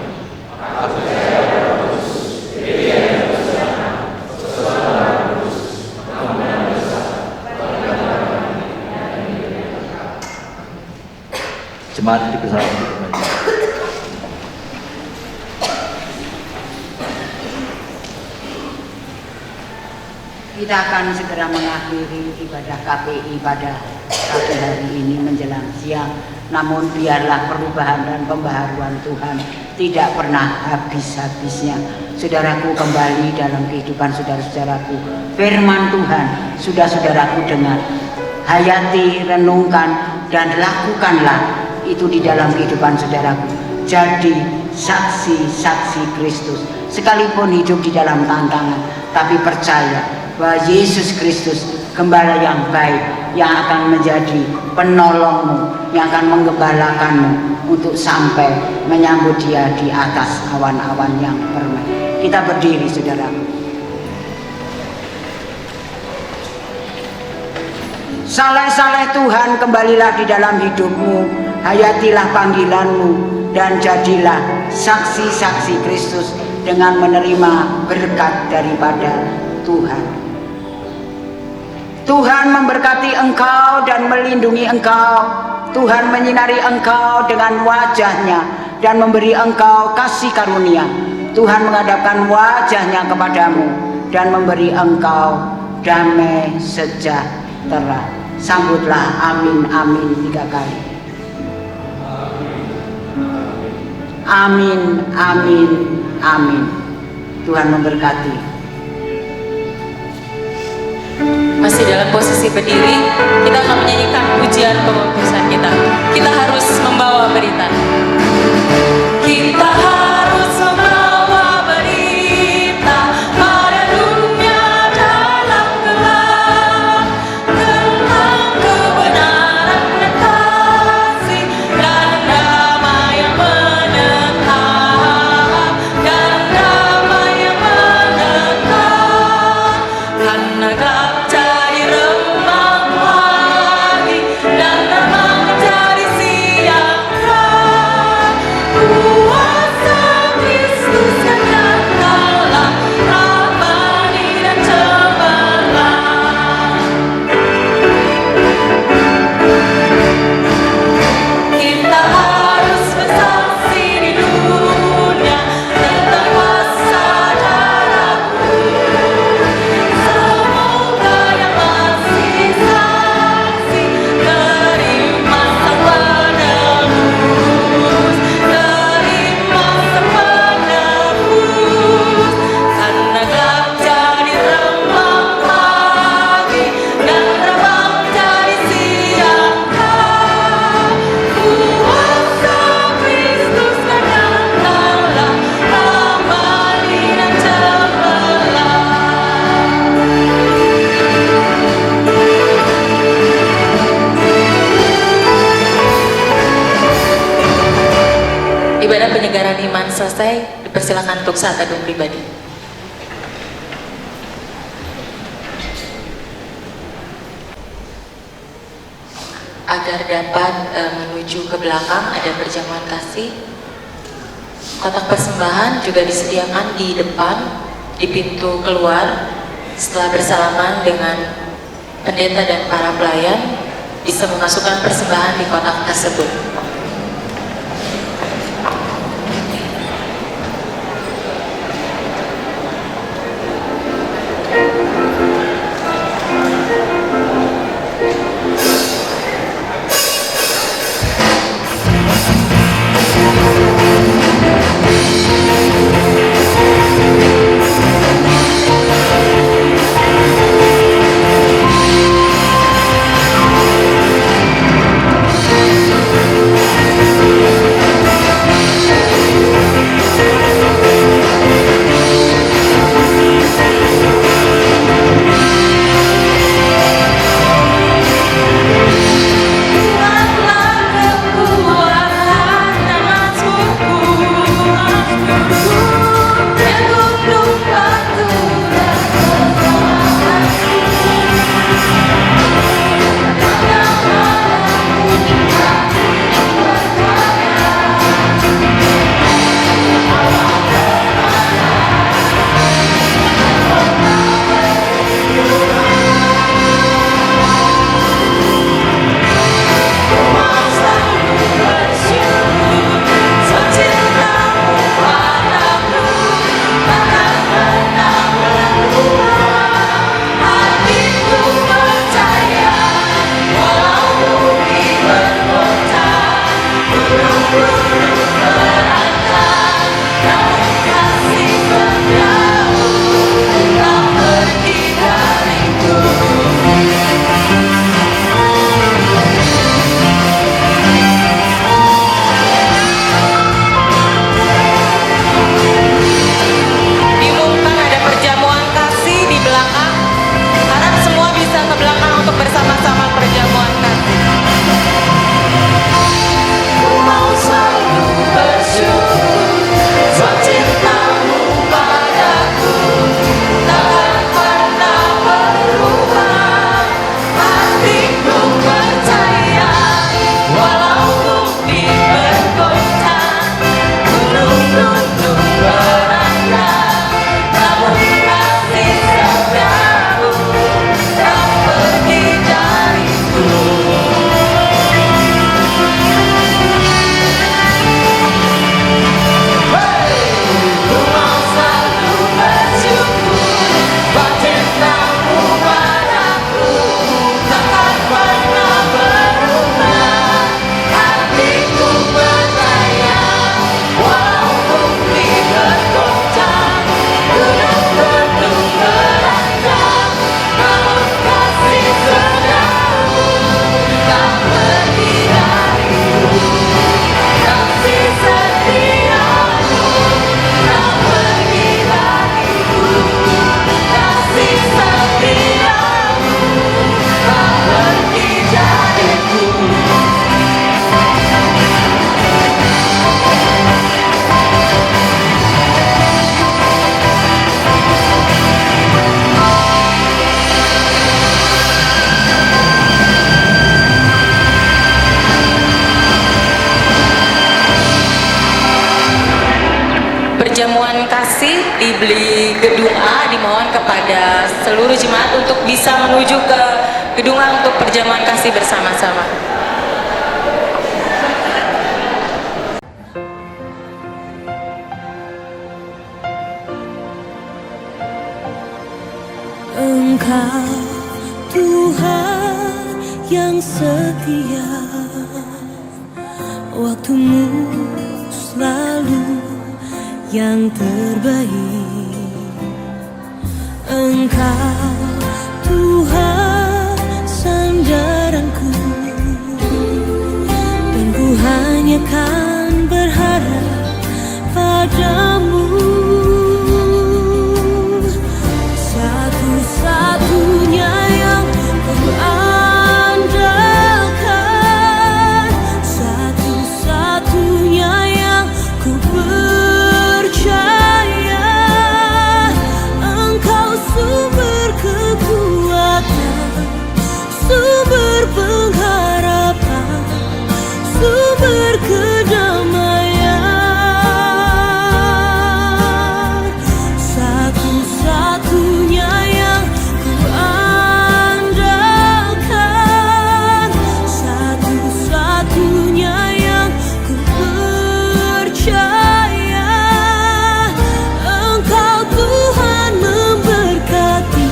Aku percaya pada Roh Kudus, Gereja yang bersama, sesama Roh Kudus, pengampunan dosa, perlindungan dan hidup yang kekal. Jemaat dipersilakan untuk kembali. Kita akan segera mengakhiri ibadah KPI pada pagi hari ini menjelang siang Namun biarlah perubahan dan pembaharuan Tuhan tidak pernah habis-habisnya. Saudaraku, kembali dalam kehidupan saudara-saudaraku, firman Tuhan sudah saudaraku dengar. Hayati, renungkan, dan lakukanlah itu di dalam kehidupan saudaraku. Jadi saksi-saksi Kristus, sekalipun hidup di dalam tantangan, tapi percaya bahwa Yesus Kristus gembala yang baik, yang akan menjadi penolongmu, yang akan menggembalakanmu untuk sampai menyambut Dia di atas awan-awan yang permai. Kita berdiri, saudaraku. Saleh-saleh Tuhan, kembalilah di dalam hidupmu, hayatilah panggilanmu, dan jadilah saksi-saksi Kristus dengan menerima berkat daripada Tuhan. Tuhan memberkati engkau dan melindungi engkau. Tuhan menyinari engkau dengan wajah-Nya dan memberi engkau kasih karunia. Tuhan menghadapkan wajah-Nya kepadamu dan memberi engkau damai sejahtera. Sambutlah amin, amin 3 kali. Amin, amin, amin. Tuhan memberkati. Masih dalam posisi berdiri, kita akan menyanyikan pujian pembaptisan kita. Kita harus membawa berita. Kita harus membawa berita pada dunia dalam gelap, tentang kebenaran dan kasih dan damai yang menetap, dan damai yang menetap. Karena gelap jadi remang pagi, dan remang menjadi siang terang. Kuasa Kristus yang nyatalah ramani dan cemerlang. Kita harus bersaksi di dunia tentang kuasa darah-Ku. Semoga yang masih saksi terima sang penebus, terima sang penebus. Karena gelap jadi remang pagi, dan remang jadi siang terang. Kuasa Kristus menyatalah ramani dan cemerlang. Ibadah penyegaran iman selesai, dipersilakan untuk saat teduh pribadi. Agar dapat menuju ke belakang ada perjamuan kasih. Kotak persembahan juga disediakan di depan, di pintu keluar. Setelah bersalaman dengan pendeta dan para pelayan, bisa memasukkan persembahan di kotak tersebut. bersama-sama perjamuan kasih. Ku mau selalu bersyukur buat cintamu padaku, takkan pernah berubah. Hatiku percaya, walau bumi bergoncang, gunung-gunung berandang, namun kasih setiamu tak pergi dariku. Ku mau selalu bersyukur buat cintamu padaku, takkan pernah berubah. Hatiku percaya, walau bumi bergoncang, gunung-gunung berandang, namun kasih setiamu tak pergi dariku. Kasih setiamu tak pergi dariku. Kasih setiamu tak pergi dariku. Perjamuan kasih di gedung A dimohon kepada seluruh jemaat untuk bisa menuju ke gedung A untuk perjamuan kasih bersama-sama. Engkau Tuhan yang setia, waktumu selalu yang terbaik. Engkau Tuhan sandaranku, dan ku hanya kan berharap padamu. Satu-satunya yang ku andalkan, satu-satunya yang ku percaya. Engkau sumber kekuatan, sumber pengharapan, sumber kedamaian. Satu-satunya yang ku andalkan, satu-satunya yang ku percaya. Engkau Tuhan memberkati,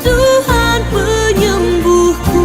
Tuhan penyembuhku.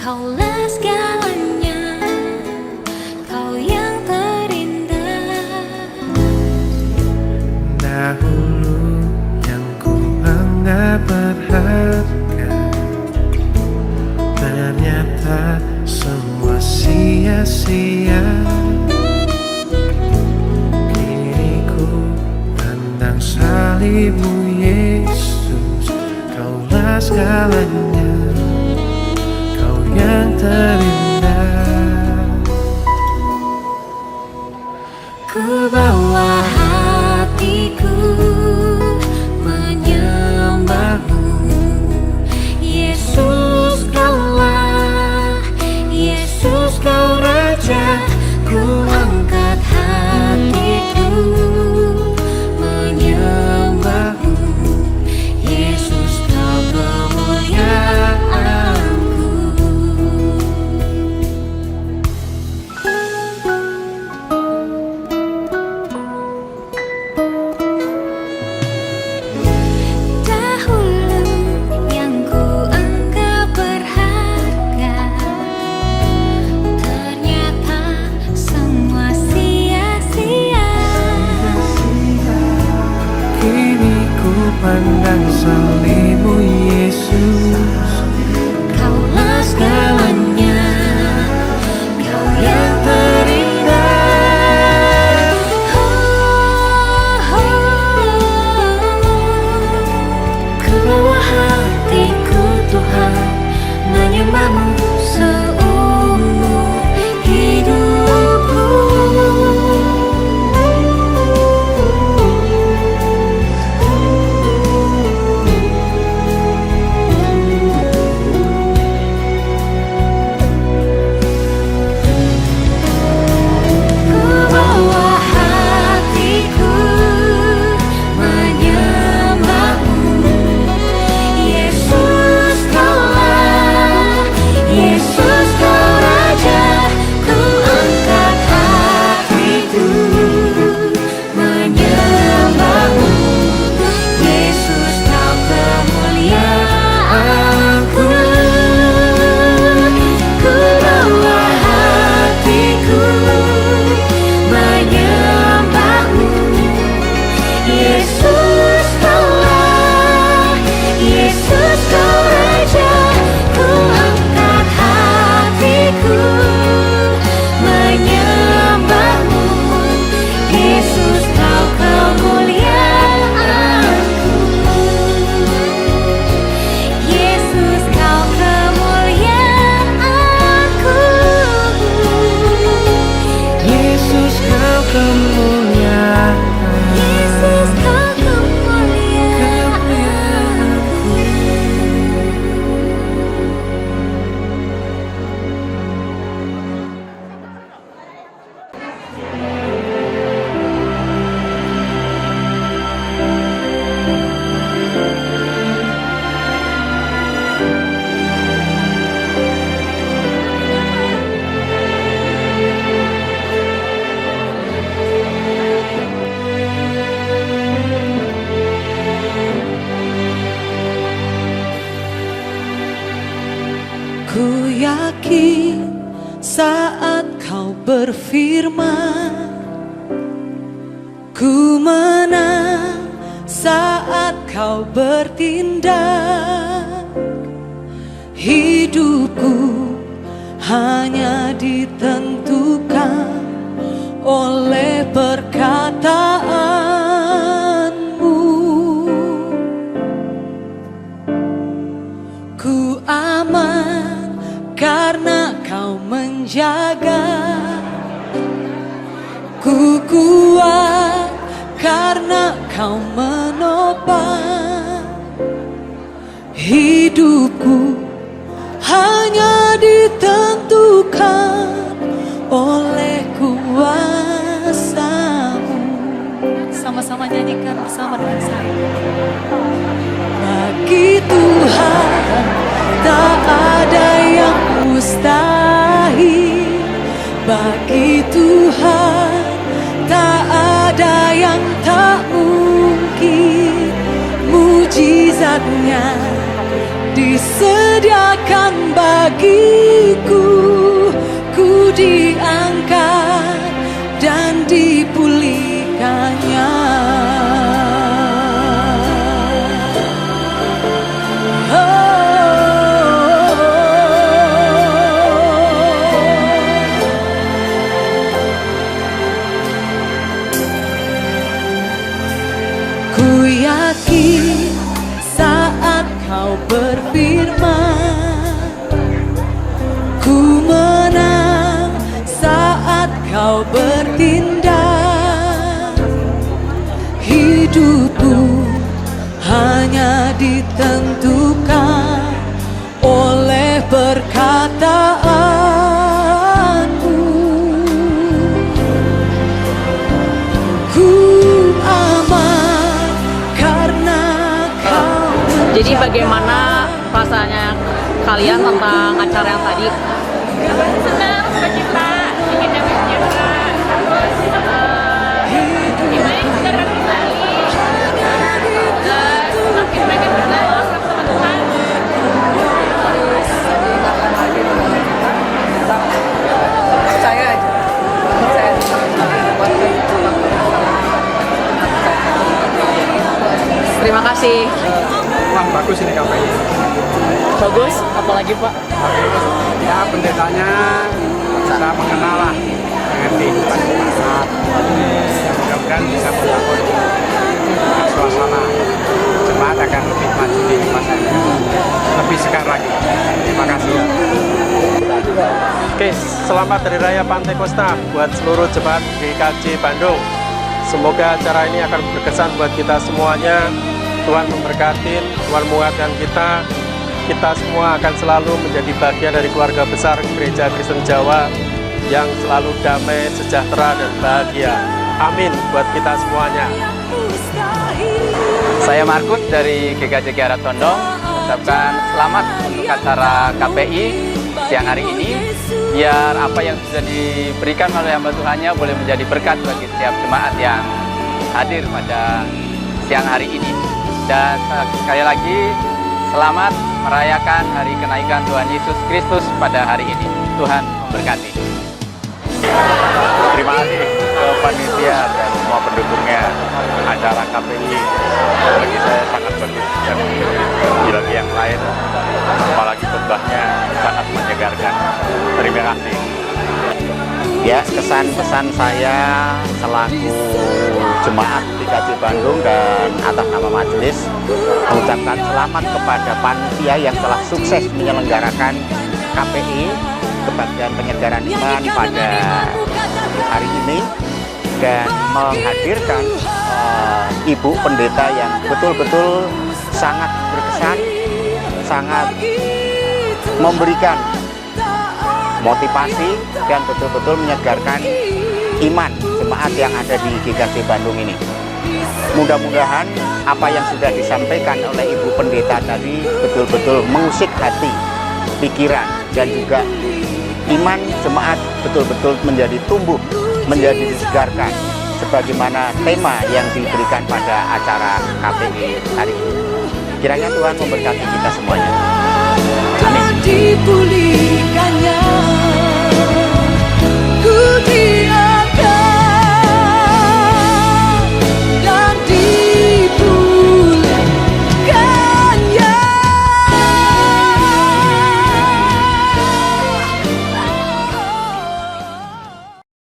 Kaulah segalanya, Kau yang terindah. Dahulu yang ku anggap berharga, ternyata semua sia-sia. Kini ku pandang salibmu Yesus, Kaulah segalanya, Kau yang terindah. Ku bawa hatiku menyembahmu, Yesus Kaulah, Yesus Kau Raja. Ku angkat hatiku menyembahmu, Yesus Kau kemuliaanku. Dahulu yang ku anggap berharga, ternyata semua sia-sia. Kini ku pandang salibmu Yesus, Kaulah segalanya, Kau yang terindah. Ku bawa hatiku Tuhan menyembahmu seumur hidupku. Ku bawa hatiku menyembahmu, Yesus Kaulah, Yesus Kau Raja. Ku angkat hatiku menyembahmu, Yesus Kau kemuliaanku. Ku bawa hatiku menyembahmu, Yesus Kaulah, Yesus Kau Raja. Ku angkat hatiku menyembahmu, Yesus Kau kemuliaanku. Yesus Kau kemuliaanku. Yesus Kau kemuliaan. Yesus Kau kemuliaanku. Ku yakin saat Kau berfirman, ku menang saat Kau bertindak. Hidupku hanya ditentukan oleh perkataanmu. Ku aman karena Kau menjaga. Ku kuat karena Kau menopang. Hidupku hanya ditentukan oleh kuasa-Mu. Sama-sama nyanyikan bersama dengan saya. Bagi Tuhan tak ada yang mustahil. Bagi Tuhan tak ada yang tak mungkin. Mujizatnya di disediakan bagiku, ku diangkat dan dipulihkannya. Ku yakin saat kau berfirman, ku menang saat kau bertindak. Hidupku hanya ditentukan oleh perkataanmu. Ku aman karena kau. Jadi bagaimana rasanya kalian tentang acara yang tadi? Senang, sukacita, ingin dapat sejahtera, terus gimana secara pribadi, semakin makin berdoa sama Tuhan. Saya aja. Terima kasih. Wah, bagus ini KPI. Bagus, apalagi Pak? Ya, pendetanya bisa mengenal lah dengan kehidupan jemaat. Mudah-mudahan bisa membangun suasana jemaat akan lebih maju di masa ini, lebih segar lagi. Terima kasih. Oke, selamat Hari Raya Pantai Kosta buat seluruh jemaat GKJ Bandung. Semoga acara ini akan berkesan buat kita semuanya. Tuhan memberkati, Tuhan menguatkan kita. Kita semua akan selalu menjadi bagian dari keluarga besar Gereja Kristen Jawa yang selalu damai, sejahtera, dan bahagia. Amin buat kita semuanya. Saya Markus dari GKJ Kiara Condong, mengucapkan selamat untuk acara KPI siang hari ini. Biar apa yang sudah diberikan oleh hamba Tuhannya boleh menjadi berkat bagi setiap jemaat yang hadir pada siang hari ini. Dan sekali lagi, selamat merayakan hari kenaikan Tuhan Yesus Kristus pada hari ini. Tuhan memberkati. Terima kasih ke panitia dan semua pendukungnya acara KPI. Bagi saya sangat bagus dan bagi yang lain, apalagi khotbahnya sangat menyegarkan. Terima kasih. Ya, kesan pesan saya selaku jemaat GKJ Bandung dan atas nama majelis mengucapkan selamat kepada panitia yang telah sukses menyelenggarakan KPI, kebaktian penyelenggaraan iman pada hari ini, dan menghadirkan Ibu Pendeta yang betul-betul sangat berkesan, sangat memberikan motivasi dan betul-betul menyegarkan iman jemaat yang ada di GKJ Bandung ini. Mudah-mudahan apa yang sudah disampaikan oleh Ibu Pendeta tadi betul-betul mengusik hati, pikiran, dan juga iman jemaat betul-betul menjadi tumbuh, menjadi disegarkan sebagaimana tema yang diberikan pada acara KPI hari ini. Kiranya Tuhan memberkati kita semuanya.